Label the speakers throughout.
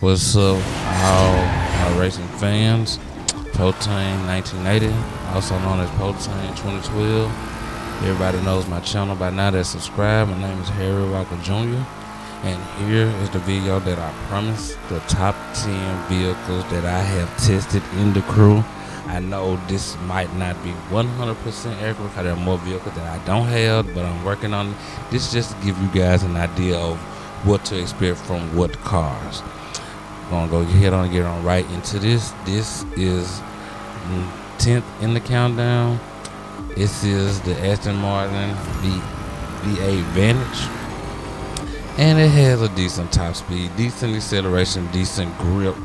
Speaker 1: What's up, all my racing fans? Potane 1980, also known as Potane 2012. Everybody knows my channel by now that subscribe. My name is Harry Walker Jr. And here is the video that I promised, the top 10 vehicles that I have tested in the crew. I know this might not be 100% accurate because there are more vehicles that I don't have, but I'm working on it. This just to give you guys an idea of what to expect from what cars. I'm gonna go ahead and get on right into this. This is 10th in the countdown. This is the Aston Martin V8 Vanquish, and it has a decent top speed, decent acceleration, decent grip,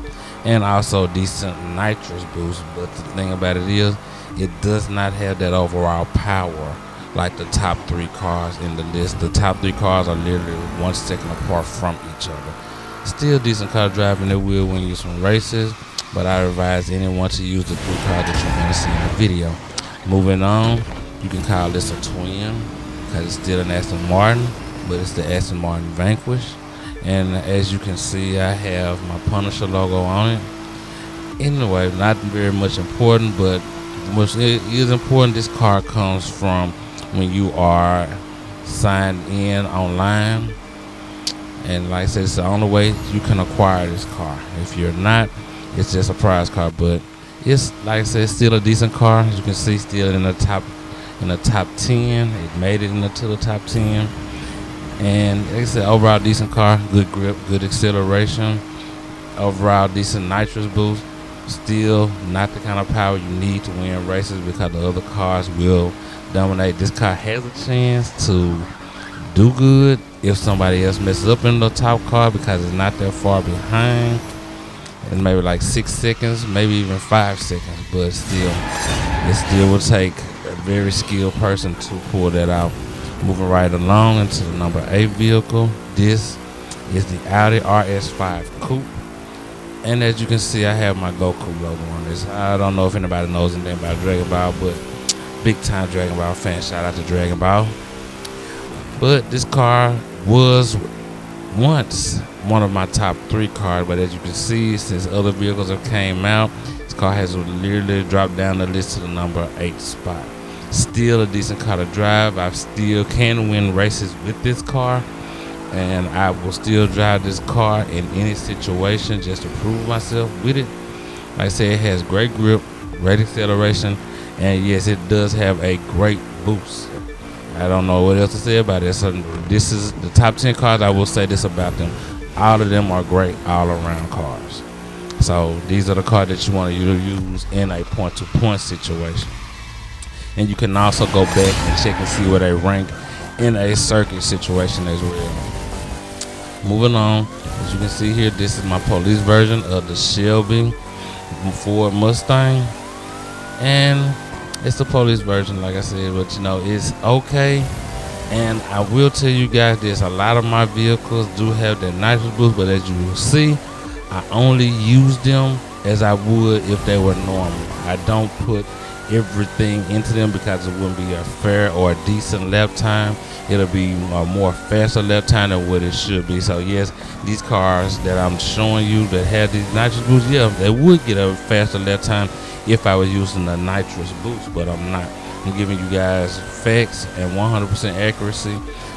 Speaker 1: and also decent nitrous boost. But the thing about it is, it does not have that overall power like the top 3 cars in the list. The top 3 cars are literally 1 second apart from each other. Still decent car driving, it will win you some races, but I advise anyone to use the 3 cars that you're going to see in the video. Moving on, you can call this a twin because it's still an Aston Martin, but it's the Aston Martin Vanquish. And as you can see, I have my Punisher logo on it. Anyway, not very much important, but what is important, this car comes from when you are signed in online. And like I said, it's the only way you can acquire this car. If you're not, it's just a prize car. But it's, like I said, still a decent car. As you can see, still in the top 10. It made it into the top 10. And like I said, overall decent car, good grip, good acceleration, overall decent nitrous boost. Still not the kind of power you need to win races because the other cars will dominate. This car has a chance to do good if somebody else messes up in the top car because it's not that far behind. It's maybe like 6 seconds, maybe even 5 seconds, but still, it still will take a very skilled person to pull that out. Moving right along into the number 8 vehicle, this is the Audi RS5 Coupe. And as you can see, I have my Goku logo on this. I don't know if anybody knows anything about Dragon Ball, but big time Dragon Ball fan, shout out to Dragon Ball. But this car was once one of my top 3 cars, but as you can see, since other vehicles have came out, this car has literally dropped down the list to the number 8 spot. Still a decent car to drive. I still can win races with this car, and I will still drive this car in any situation just to prove myself with it. Like I said, it has great grip, great acceleration, and yes, it does have a great boost. I don't know what else to say about it. So this is the top 10 cars. I will say this about them: all of them are great all-around cars. So these are the cars that you want to use in a point-to-point situation. And you can also go back and check and see where they rank in a circuit situation as well. Moving on, as you can see here, this is my police version of the Shelby Mustang, and it's the police version, like I said, but you know, it's okay. And I will tell you guys this: a lot of my vehicles do have that nitrous boost, but as you will see, I only use them as I would if they were normal. I don't put everything into them because it wouldn't be a fair or a decent lap time. It'll be a more faster lap time than what it should be. So yes, these cars that I'm showing you that have these nitrous boosts, yeah, they would get a faster lap time if I was using the nitrous boost, but I'm not. I'm giving you guys facts and 100% accuracy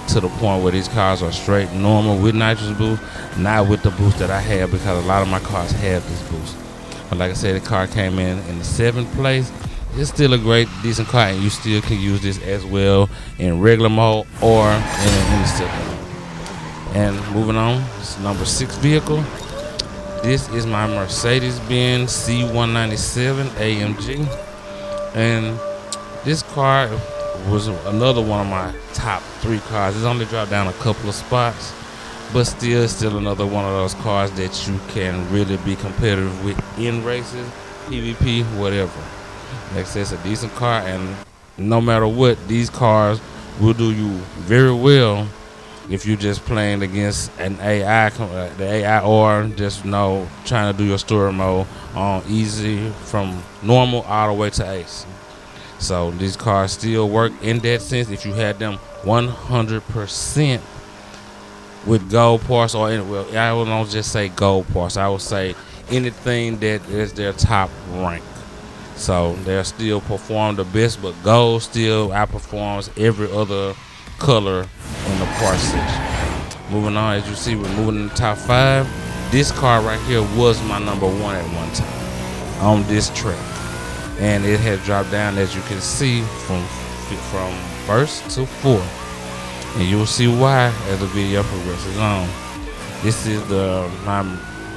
Speaker 1: to the point where these cars are straight normal with nitrous boost, not with the boost that I have, because a lot of my cars have this boost. But like I said, the car came in the 7th place. It's still a great, decent car, and you still can use this as well in regular mode or in an instant mode. And moving on, this is number 6 vehicle. This is my Mercedes-Benz C197 AMG, and this car was another one of my top 3 cars. It's only dropped down a couple of spots, but still another one of those cars that you can really be competitive with in races, PvP, whatever. Like I said, it's a decent car, and no matter what, these cars will do you very well if you're just playing against an AI, the AI, or just trying to do your story mode on easy from normal all the way to ace. So these cars still work in that sense if you had them 100% with gold parts, or well, I will not just say gold parts. I would say anything that is their top rank. So they still perform the best, but gold still outperforms every other color in the parts section. Moving on, as you see, we're moving in the top 5. This car right here was my number 1 at one time on this track, and it has dropped down, as you can see, from first to 4th. And you'll see why as the video progresses on. This is my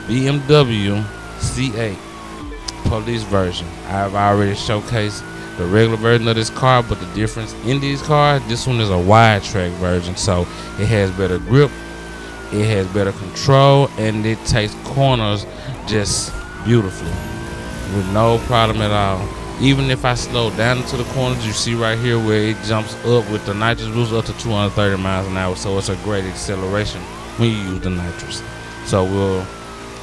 Speaker 1: BMW C8 police version. I've already showcased the regular version of this car, but the difference in these cars, this one is a wide track version, so it has better grip, it has better control, and it takes corners just beautifully with no problem at all. Even if I slow down into the corners, you see right here where it jumps up with the nitrous boost up to 230 miles an hour. So it's a great acceleration when you use the nitrous. So we'll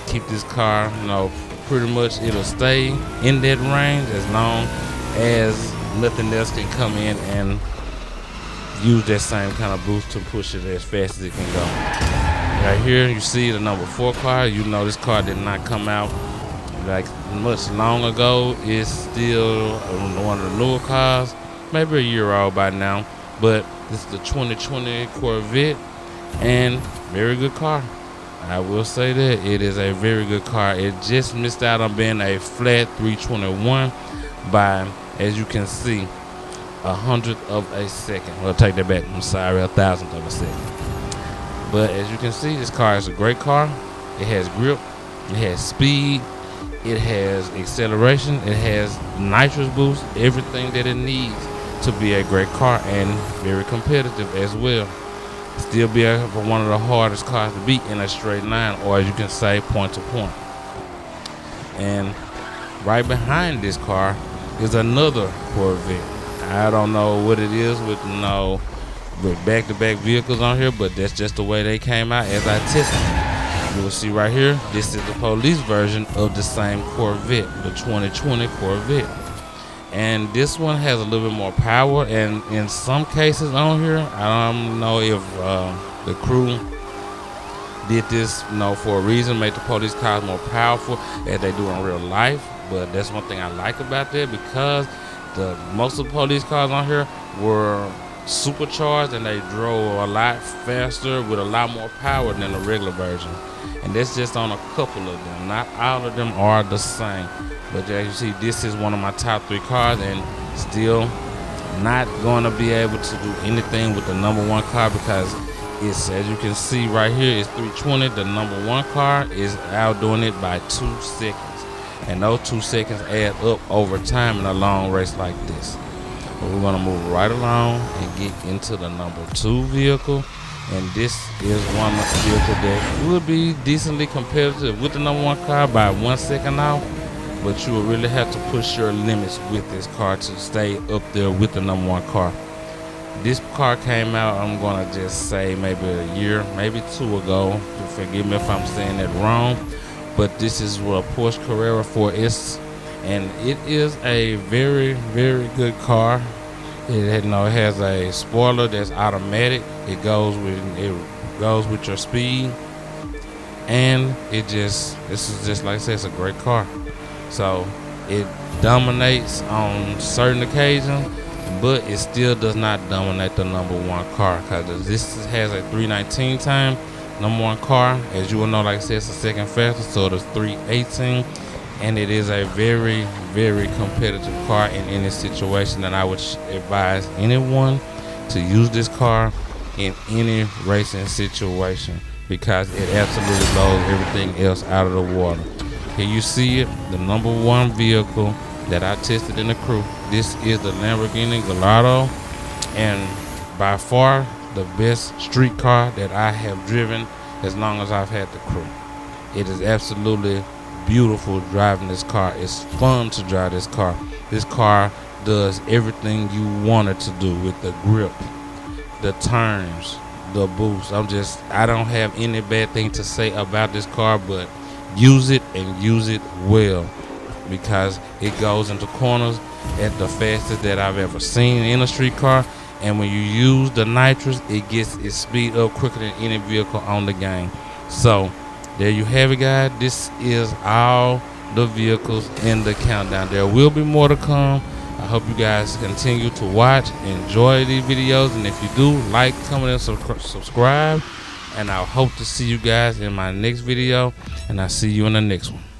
Speaker 1: keep this car, pretty much it'll stay in that range as long as nothing else can come in and use that same kind of boost to push it as fast as it can go. Right here, you see the number 4 car. This car did not come out like much long ago. It's still one of the newer cars, maybe a year old by now, but this is the 2020 Corvette, and very good car. I will say that it is a very good car. It just missed out on being a flat 321 by, as you can see, 100th of a second. Well, take that back, I'm sorry, 1,000th of a second. But as you can see, this car is a great car. It has grip, it has speed, it has acceleration, it has nitrous boost, everything that it needs to be a great car, and very competitive as well. Still be one of the hardest cars to beat in a straight line, or as you can say, point to point. And right behind this car is another Corvette. I don't know what it is with back-to-back vehicles on here, but that's just the way they came out as I tested them. You'll see right here, this is the police version of the same Corvette, the 2020 Corvette. And this one has a little bit more power, and in some cases on here, I don't know if the crew did this for a reason, make the police cars more powerful as they do in real life. But that's one thing I like about that, because most of the police cars on here were supercharged, and they drove a lot faster with a lot more power than the regular version. And that's just on a couple of them. Not all of them are the same. But as you see, this is one of my top 3 cars, and still not going to be able to do anything with the number 1 car, because it's, as you can see right here, it's 320. The number 1 car is outdoing it by 2 seconds. And those 2 seconds add up over time in a long race like this. But we're going to move right along and get into the number 2 vehicle. And this is one vehicle that will be decently competitive with the number 1 car by 1 second out. But you will really have to push your limits with this car to stay up there with the number 1 car. This car came out, I'm going to just say maybe a year, maybe 2 ago. Forgive me if I'm saying that wrong. But this is a Porsche Carrera 4S. And it is a very, very good car. It has a spoiler that's automatic. It goes with your speed, and this is just like I said, it's a great car. So it dominates on certain occasions, but it still does not dominate the number 1 car, because this has a 319 time. Number 1 car, as you will know, like I said, it's a second faster, so it's 318. And it is a very, very competitive car in any situation, and I would advise anyone to use this car in any racing situation, because it absolutely blows everything else out of the water. Here you see it, the number 1 vehicle that I tested in the crew. This is the Lamborghini Gallardo, and by far the best street car that I have driven as long as I've had the crew. It is absolutely beautiful driving this car. It's fun to drive this car. This car does everything you want it to do with the grip, the turns, the boost. I don't have any bad thing to say about this car, but use it and use it well, because it goes into corners at the fastest that I've ever seen in a street car, and when you use the nitrous, it gets its speed up quicker than any vehicle on the game. So there you have it, guys. This is all the vehicles in the countdown. There will be more to come. I hope you guys continue to watch, enjoy these videos, and if you do, like, comment, and subscribe. And I hope to see you guys in my next video, and I'll see you in the next one.